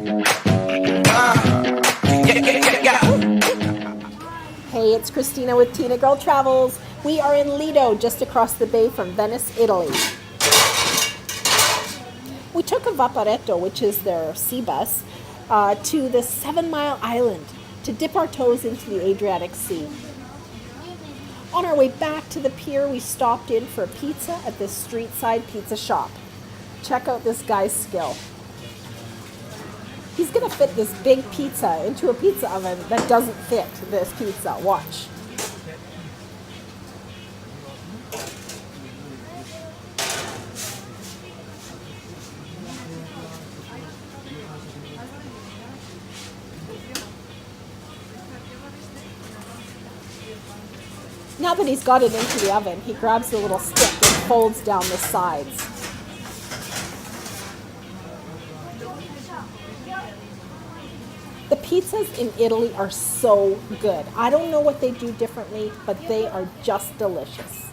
Hey, it's Christina with Tinagirl Travels. We are in Lido, just across the bay from Venice, Italy. We took a Vaporetto, which is their sea bus, to the 7-mile island to dip our toes into the Adriatic Sea. On our way back to the pier, we stopped in for a pizza at this streetside pizza shop. Check out this guy's skill. He's going to fit this big pizza into a pizza oven that doesn't fit this pizza. Watch. Now that he's got it into the oven, he grabs the little stick and folds down the sides. The pizzas in Italy are so good. I don't know what they do differently, but they are just delicious.